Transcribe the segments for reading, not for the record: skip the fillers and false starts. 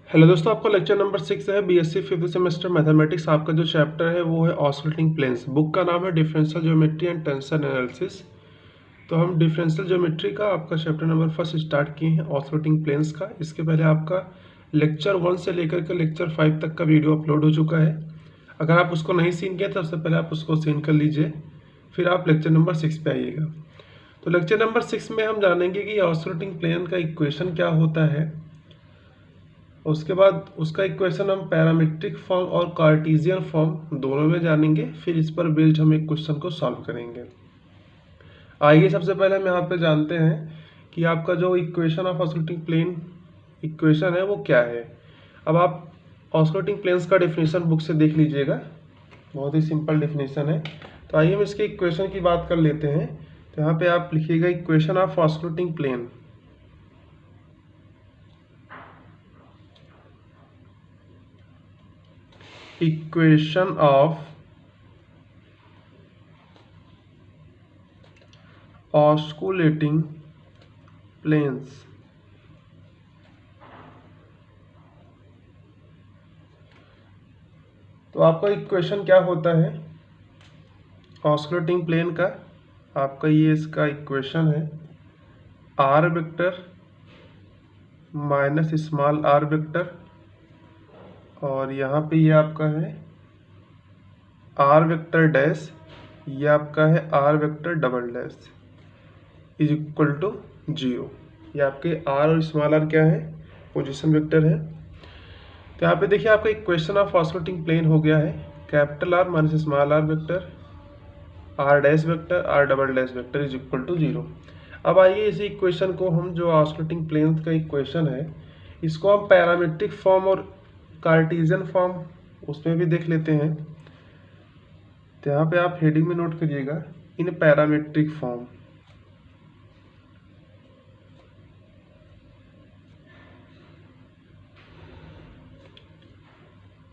Hello दोस्तों, आपका lecture number 6 है बीएससी 5th सेमेस्टर मैथमेटिक्स। आपका जो चैप्टर है वो है ऑसिलेटिंग प्लेन्स। बुक का नाम है differential geometry and tensor analysis. तो हम डिफरेंशियल ज्योमेट्री का आपका चैप्टर नंबर फर्स्ट स्टार्ट किए हैं ऑसिलेटिंग प्लेन्स का। इसके पहले आपका लेक्चर 1 से लेकर के लेक्चर 5 तक का वीडियो अपलोड हो चुका है। अगर आप उसको नहीं सीन किए तो सबसे पहले आप उसको सीन कर लीजिए, फिर आप लेक्चर नंबर 6 पे आइएगा। तो लेक्चर नंबर 6 में हम जानेंगे कि ऑसिलेटिंग प्लेन का इक्वेशन क्या होता है। उसके बाद उसका इक्वेशन हम पैरामीट्रिक फॉर्म और कार्टेशियन फॉर्म दोनों में जानेंगे, फिर इस पर बेस्ड हम एक क्वेश्चन को सॉल्व करेंगे। आइए सबसे पहले हम यहाँ पे जानते हैं कि आपका जो equation of oscillating plane equation है वो क्या है। अब आप ऑसिलेटिंग प्लेन्स का डेफिनेशन बुक से देख लीजिएगा, बहुत ही सिंपल डेफिनेशन है। तो आइए हम इसके इक्वेशन की बात कर लेते हैं। तो यहाँ पे आप लिखिएगा equation of oscillating plane. Equation of osculating planes. तो आपका इक्वेशन क्या होता है ऑस्कुलेटिंग प्लेन का? आपका ये इसका इक्वेशन है R vector minus small R vector, और यहाँ पे ये आपका है आर वेक्टर डैश, ये आपका है R vector double dash is equal to 0। ये आपके आर और स्मॉल आर क्या है? पोजीशन वेक्टर है। तो यहाँ पे देखिए आपका इक्वेशन ऑफ ऑसिलेटिंग प्लेन हो गया है capital R minus small R vector, R dash vector, R double dash vector is equal to 0। अब आइए इसी इक्वेशन को हम जो ऑसिलेटिंग प्लेन का इक्वेशन है इसको हम पैरामीट्रिक फॉर्म और कार्टेशियन फॉर्म उसमें भी देख लेते हैं। तो यहाँ पे आप हेडिंग में नोट करिएगा in parametric form.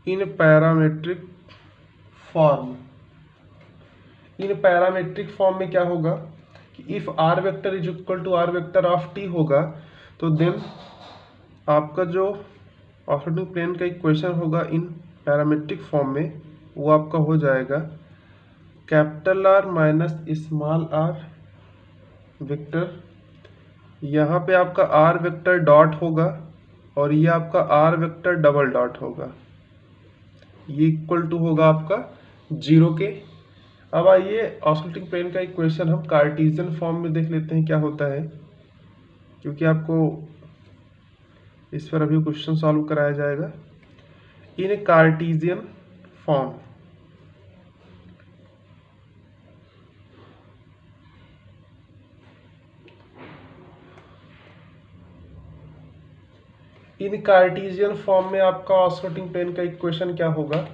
In parametric form, in parametric form में क्या होगा कि if R vector is equal to R vector of T होगा तो देन आपका जो ऑसिलेटिंग प्लेन का इक्वेशन होगा इन पैरामीट्रिक फॉर्म में वो आपका हो जाएगा capital R minus small R vector. यहाँ पे आपका आर वेक्टर डॉट होगा और ये आपका आर वेक्टर डबल डॉट होगा, ये इक्वल टू होगा आपका 0 के। अब आइए ऑसिलेटिंग प्लेन का इक्वेशन हम कार्टेशियन फॉर्म में देख लेते हैं क्या होता है, क्योंकि आपको इस पर अभी क्वेश्चन सॉल्व कराया जाएगा इन कार्टेशियन फॉर्म। इन कार्टेशियन फॉर्म में आपका ऑसिलेटिंग प्लेन का इक्वेशन क्या होगा?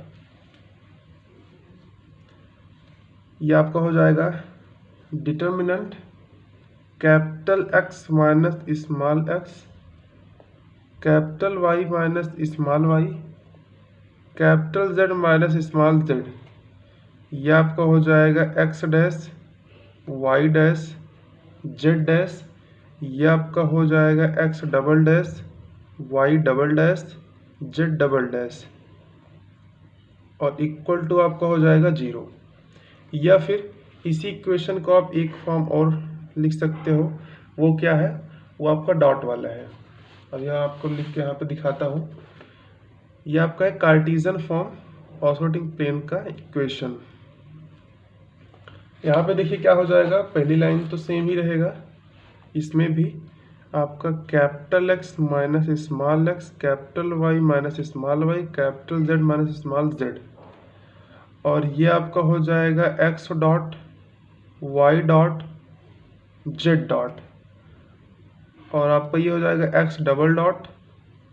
ये आपका हो जाएगा determinant capital X minus small X, capital Y minus small Y, capital Z minus small Z. ये आपका हो जाएगा X dash Y dash Z dash, ये आपका हो जाएगा X double dash Y double dash Z double dash, और equal to आपका हो जाएगा 0। या फिर इसी इक्वेशन को आप एक फॉर्म और लिख सकते हो, वो क्या है? वो आपका डॉट वाला है। अब यहाँ आपको लिख के यहाँ पे दिखाता हूँ। ये आपका है कार्टेशियन फॉर्म ऑसिलेटिंग प्लेन का इक्वेशन। यहाँ पे देखिए क्या हो जाएगा, पहली लाइन तो सेम ही रहेगा, इसमें भी आपका capital X minus small X, capital Y minus small Y, capital Z minus small Z, और ये आपका हो जाएगा X dot Y dot Z dot, और आपका ये हो जाएगा X double dot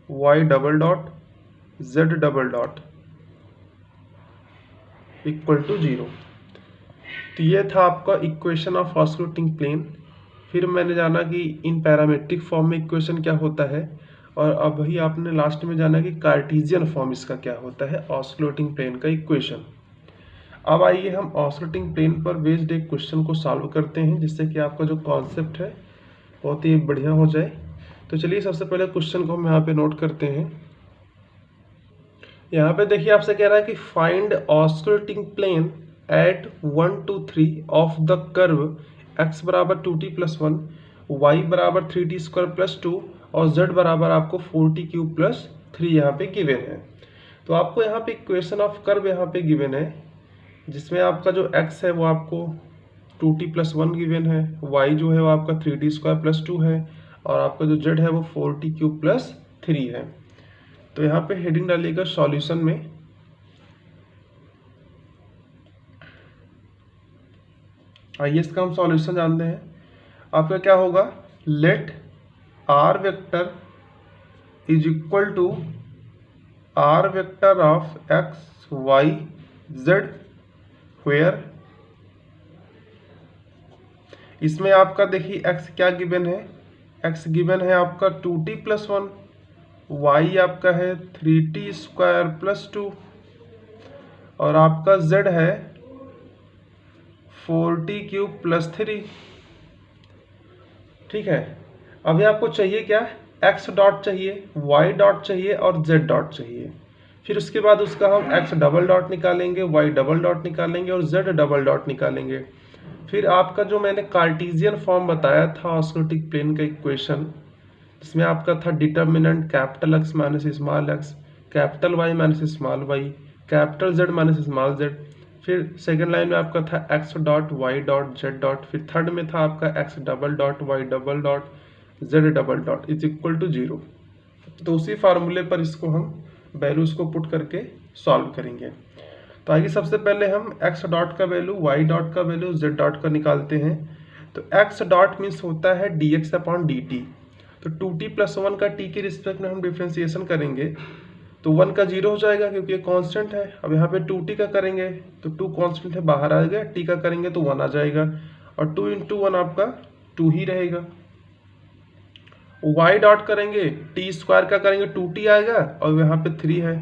Y double dot Z double dot equal to 0। तो ये था आपका इक्वेशन ऑफ ऑसिलेटिंग प्लेन। फिर मैंने जाना कि इन पैरामीट्रिक फॉर्म में इक्वेशन क्या होता है, और अब ही आपने लास्ट में जाना कि कार्टेशियन फॉर्म इसका क्या होता है ऑसिलेटिंग प्लेन का इक्वेशन। अब आइए हम ऑसिलेटिंग प्लेन पर बेस्ड एक क्वेश्चन को सॉल्व करते हैं, जिससे कि आपका जो कॉन्सेप्ट है बहुत ही बढ़िया हो जाए। तो चलिए सबसे पहले क्वेश्चन को हम यहाँ पे नोट करते हैं। यहाँ पे देखिए आपसे कह रहा है कि find osculating plane at 1 to 3 of the curve x बराबर 2t प्लस 1, y बराबर 3t स्क्वायर प्लस 2 और z बराबर आपको 4t क्यूब प्लस 3 यहाँ पे गिवन है। तो आपको यहाँ पे इक्वेशन ऑफ कर्व यहाँ पे गिवन है, जिसमें आपका जो x है वो आपको 2t प्लस 1 गिवन है, y जो है वो आपका 3t स्क्वायर प्लस 2 है और आपका जो z है वो 4t क्यूब प्लस 3 है। तो यहाँ पे हेडिंग डालिएगा सॉल्यूशन में। आइए इसका हम सॉल्यूशन जानते हैं। आपका क्या होगा, let R vector is equal to R vector of X Y Z, where इसमें आपका देखिए x क्या गिवन है, x गिवन है आपका 2t प्लस 1, y आपका है 3t स्क्वायर प्लस 2 और आपका z है 4t क्यूब प्लस 3। ठीक है, अभी आपको चाहिए क्या, x डॉट चाहिए, y डॉट चाहिए और z डॉट चाहिए। फिर उसके बाद उसका हम x डबल डॉट निकालेंगे, y डबल डॉट निकालेंगे और z डबल डॉट निकालेंगे। फिर आपका जो मैंने कार्टेशियन फॉर्म बताया था ऑस्कुलेटिंग प्लेन का इक्वेशन, जिसमें आपका था determinant capital X minus small x, capital Y minus small y, capital Z minus small z। फिर सेकंड लाइन में आपका था x dot y dot z dot, फिर थर्ड में था आपका x double dot y double dot z double dot is equal to 0। तो उसी फार्मूले पर इसको हम वैल्यूज को पुट करके सॉल्व करेंगे। तो आइए सबसे पहले हम x डॉट का वैल्यू, y डॉट का वैल्यू, z डॉट का निकालते हैं। तो x डॉट मीन्स होता है dx अपॉन dt। तो 2t प्लस 1 का t के रिस्पेक्ट में हम डिफ्रेंसिएशन करेंगे तो 1 का 0 हो जाएगा क्योंकि ये कांस्टेंट है। अब यहाँ पे 2t का करेंगे तो 2 कांस्टेंट है बाहर आ गया, t का करेंगे तो 1 आ जाएगा और 2 इंटू 1 आपका 2 ही रहेगा। y डॉट करेंगे, t स्क्वायर का करेंगे 2t आएगा और यहाँ पे 3 है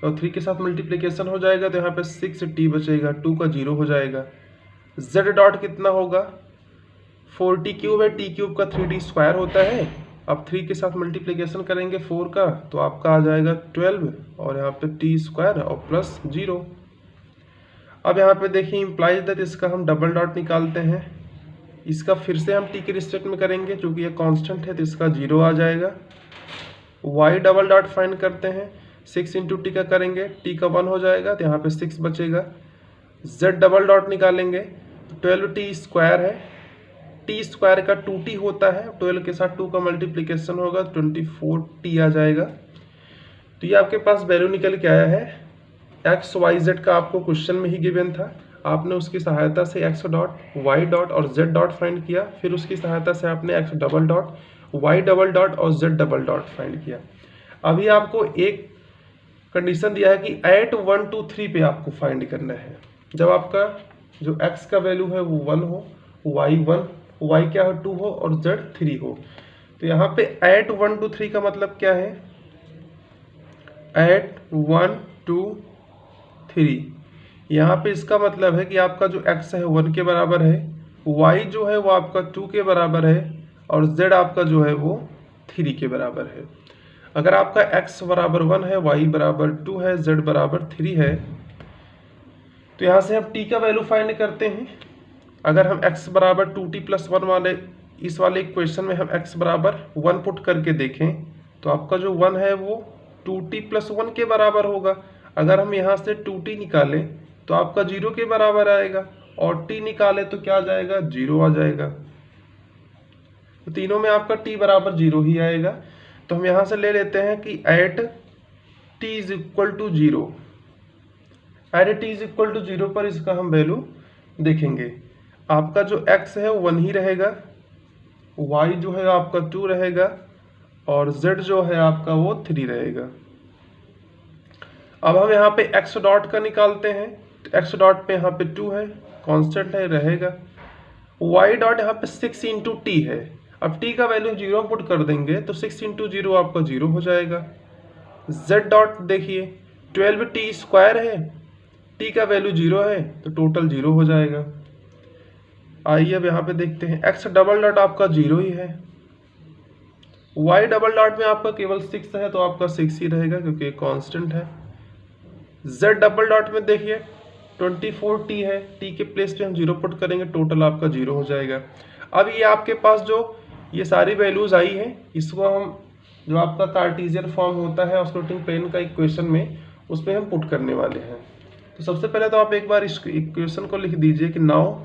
और 3 के साथ मल्टीप्लिकेशन हो जाएगा तो यहाँ पे 6t बचेगा, 2 का 0 हो जाएगा। z डॉट कितना होगा, 4t क्यूब है, t क्यूब का 3t स्क्वायर होता है। अब 3 के साथ मल्टीप्लिकेशन करेंगे 4 का तो आपका आ जाएगा 12 और यहाँ पे t स्क्वायर और प्लस 0। अब यहाँ पे देखिए इम्प्लाइज दैट, इसका हम डबल डॉट निकालते हैं। इसका फिर से हम t के रिस्पेक्ट में करेंगे, चूँकि ये कांस्टेंट है तो इसका 0 आ जाएगा। y डबल डॉट फाइंड करते हैं, 6 इंटू टी का करेंगे, t का 1 हो जाएगा तो यहाँ पे 6 बचेगा। z डबल डॉट निकालेंगे, 12t स्क्वायर है, t स्क्वायर का 2t होता है, 12 के साथ 2 का मल्टीप्लिकेशन होगा 24t आ जाएगा। तो ये आपके पास वैल्यू निकल के आया है। x y z का आपको क्वेश्चन में ही गिवन था, आपने उसकी सहायता से x डॉट, y डॉट और z डॉट फाइंड किया, फिर उसकी सहायता से आपने x double dot, y double dot और z डबल डॉट फाइंड किया। अभी आपको एक कंडीशन दिया है कि एट 1 to 3 पे आपको फाइंड करना है। जब आपका जो x का वैल्यू है वो 1 हो, y 1, y क्या हो 2 हो और z 3 हो। तो यहाँ पे एट 1 to 3 का मतलब क्या है, एट 1 to 3, यहाँ पे इसका मतलब है कि आपका जो x है 1 के बराबर है, y जो है वो आपका 2 के बराबर है और z आपका जो है वो 3 के बराबर है। अगर आपका x बराबर 1 है, y बराबर 2 है, z बराबर 3 है, तो यहाँ से हम t का वैल्यू फाइंड करते हैं। अगर हम x बराबर 2t प्लस 1 वाले इस वाले इक्वेशन में हम x बराबर 1 पुट करके देखें तो आपका जो 1 है वो 2t प्लस 1 के बराबर होगा। अगर हम यहाँ से 2t निकालें तो आपका 0 के बराबर आएगा और t निकाले तो क्या आ जाएगा, 0 आ जाएगा। तो तीनों में आपका t बराबर 0 ही आएगा। तो हम यहाँ से ले लेते हैं कि at t is equal to 0, at t is equal to 0 पर इसका हम वैल्यू देखेंगे। आपका जो x है वो 1 ही रहेगा, y जो है आपका 2 रहेगा और z जो है आपका वो 3 रहेगा। अब हम यहाँ पे x डॉट का निकालते हैं, तो x डॉट पे यहाँ पे 2 है, कांस्टेंट है, रहेगा। y डॉट यहाँ पे 6 इंटू टी है, अब t का वैल्यू 0 पुट कर देंगे तो 6 इंटू 0 आपका 0 हो जाएगा। z डॉट देखिए 12t स्क्वायर है, t का वैल्यू 0 है तो टोटल 0 हो जाएगा। आइए अब यहाँ पे देखते हैं, x डबल डॉट आपका 0 ही है, y डबल डॉट में आपका केवल 6 है तो आपका 6 ही रहेगा क्योंकि कांस्टेंट है। z डबल डॉट में देखिए 24t है, t के प्लेस पे हम 0 पुट करेंगे, टोटल आपका 0 हो जाएगा। अब ये आपके पास जो ये सारी वैल्यूज आई है, इसको हम जो आपका कार्टेशियन फॉर्म होता है ऑस्कुलेटिंग प्लेन का इक्वेशन में, उसमें हम पुट करने वाले हैं। तो सबसे पहले तो आप एक बार इस इक्वेशन को लिख दीजिए कि now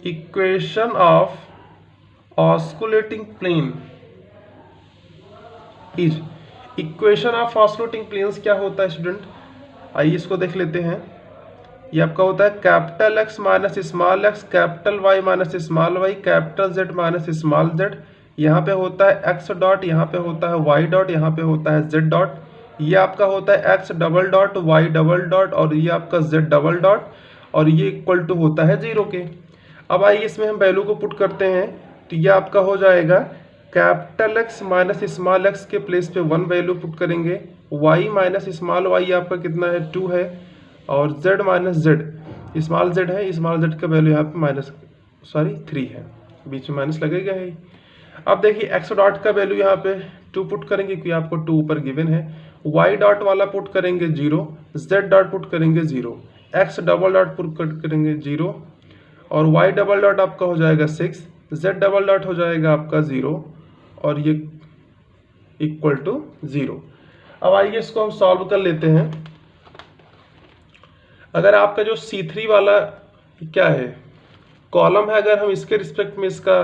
equation of osculating plane is, equation of osculating planes क्या होता है स्टूडेंट, आइए इसको देख लेते हैं। ये आपका होता है capital X minus small X, capital Y minus small Y, capital Z minus small Z. यहाँ पे होता है एक्स डॉट, यहाँ पे होता है वाई डॉट, यहाँ पे होता है जेड डॉट। ये आपका होता है X double dot, Y double dot और ये आपका जेड डबल डॉट, और ये इक्वल टू होता है 0 के। अब आइए इसमें हम वैल्यू को पुट करते हैं, तो ये आपका हो जाएगा capital X minus small x के प्लेस पे 1 वैल्यू पुट करेंगे, वाई माइनस स्मॉल वाई आपका कितना है 2 है, और z minus Z, small Z है, स्मॉल जेड का वैल्यू यहाँ पे 3 है, बीच में माइनस लगेगा ही। अब देखिए x डॉट का वैल्यू यहाँ पे 2 पुट करेंगे क्योंकि आपको 2 ऊपर गिवन है, y डॉट वाला पुट करेंगे 0, z डॉट पुट करेंगे 0, x डबल डॉट पुट करेंगे 0, और y डबल डॉट आपका हो जाएगा 6, z डबल डॉट हो जाएगा आपका 0, और ये इक्वल टू 0। अब आइए इसको हम सॉल्व कर लेते हैं। अगर आपका जो C3 वाला क्या है कॉलम है, अगर हम इसके रिस्पेक्ट में इसका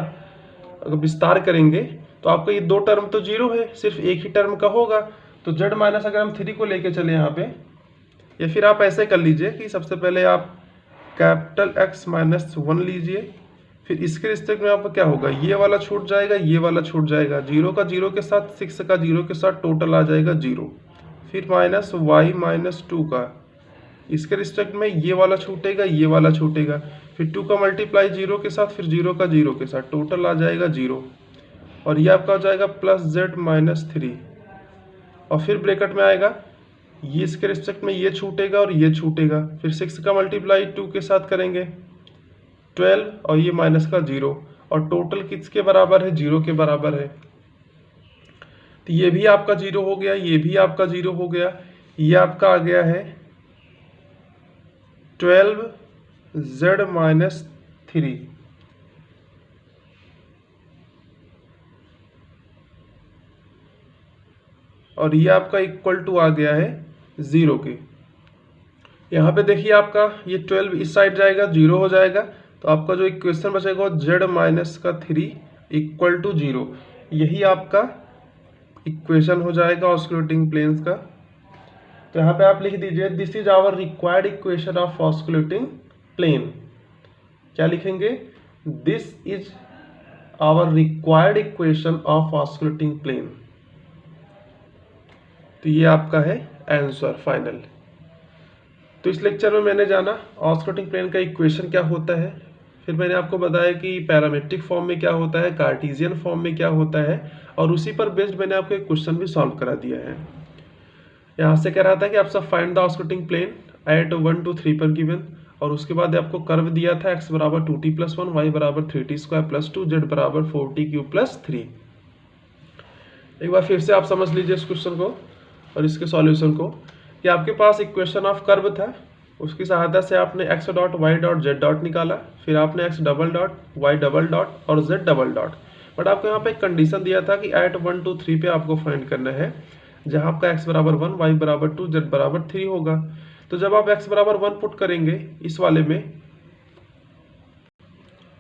अगर विस्तार करेंगे तो आपका ये 2 टर्म तो 0 है, सिर्फ एक ही टर्म का होगा। तो z माइनस अगर हम 3 को लेके चले यहाँ पे, या फिर आप ऐसे कर लीजिए कि सबसे पहले आप कैपिटल x माइनस 1 लीजिए, फिर इसके रिस्पेक्ट में आपका क्या होगा, ये वाला छूट जाएगा, ये वाला छूट जाएगा, 0 का 0 के साथ, 6 का 0 के साथ, टोटल आ जाएगा 0, फिर माइनस y माइनस 2 का, इसके रिस्पेक्ट में ये वाला छूटेगा, ये वाला छूटेगा, फिर 2 का मल्टीप्लाई 0 के साथ, फिर 0 का 0 के साथ, टोटल आ जाएगा 0, और ये आपका हो जाएगा प्लस z माइनस 3, और फिर ब्रैकेट में आएगा ये इसके रिस्पेक्ट में ये छूटेगा और ये छूटेगा, फिर 6 का मल्टीप्लाई 2 के साथ करेंगे 12, और ये माइनस का 0, और टोटल किसके बराबर है, 0 के बराबर है। तो ये भी आपका 0 हो गया, ये भी आपका 0 हो गया, ये आपका आ गया है 12z माइनस 3, और ये आपका इक्वल टू आ गया है 0 के। यहाँ पे देखिए आपका ये 12 इस साइड जाएगा, 0 हो जाएगा, तो आपका जो इक्वेशन बचेगा वो z माइनस का 3 इक्वल टू 0, यही आपका इक्वेशन हो जाएगा ऑस्कुलेटिंग प्लेन्स का। तो यहाँ पे आप लिख दीजिए this is our required equation of osculating plane. क्या लिखेंगे, this is our required equation of osculating plane. तो ये आपका है आंसर फाइनल। तो इस लेक्चर में मैंने जाना ऑस्कुलेटिंग प्लेन का इक्वेशन क्या होता है, फिर मैंने आपको बताया कि पैरामेट्रिक फॉर्म में क्या होता है, कार्टेशियन फॉर्म में क्या होता है, और उसी पर बेस्ड मैंने आपको एक क्वेश्चन भी सॉल्व करा दिया है। यहाँ से कह रहा था कि आप सब find the osculating plane at 1 to 3 पर गिवन, और उसके बाद आपको कर्व दिया था x बराबर 2t प्लस 1, y बराबर 3t स्क्वायर प्लस 2, z बराबर 4t क्यूब प्लस 3। एक बार फिर से आप समझ लीजिए इस क्वेश्चन को और इसके सॉल्यूशन को, कि आपके पास इक्वेशन ऑफ कर्व था, उसकी सहायता से आपने x dot y dot z dot निकाला, फिर आपने x double dot y double dot और z डबल डॉट, बट आपको यहाँ पे एक कंडीशन दिया था कि एट 1 to 3 पे आपको फाइंड करना है, जहाँ आपका x बराबर 1, y बराबर 2, z बराबर 3 होगा। तो जब आप x बराबर 1 पुट करेंगे इस वाले में,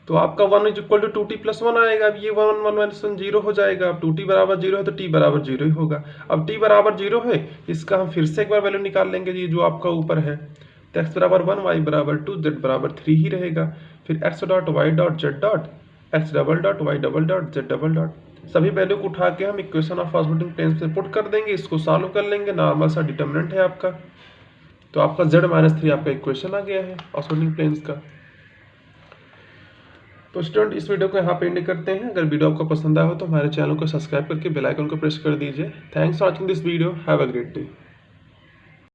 तो आपका 1 is equal to 2t plus 1 आएगा। अब ये 1 1 1 0 हो जाएगा। अब 2t बराबर 0 है तो t बराबर 0 ही होगा। अब t बराबर 0 है, इसका हम फिर से एक बार वैल्यू निकाल लेंगे, ये जो आपका ऊपर है, तो x बराबर 1, y बराबर 2, z बराबर 3 ही रहेगा। फिर x dot y dot z dot, x double dot y double dot z double dot, सभी वैल्यू को उठा के हम इक्वेशन ऑफ ऑस्कुलेटिंग प्लेन्स में पुट कर देंगे, इसको सॉल्व कर लेंगे। नॉर्मल सा डिटर्मिनेंट है आपका, तो आपका z-3 आपका इक्वेशन आ गया है ऑस्कुलेटिंग प्लेन्स का। तो स्टूडेंट इस वीडियो को यहाँ पे एंड करते हैं। अगर वीडियो आपको पसंद आया हो तो हमारे चैनल को सब्सक्राइब करके बेल आइकन को प्रेस कर दीजिए। Thanks for watching this video, have a great day.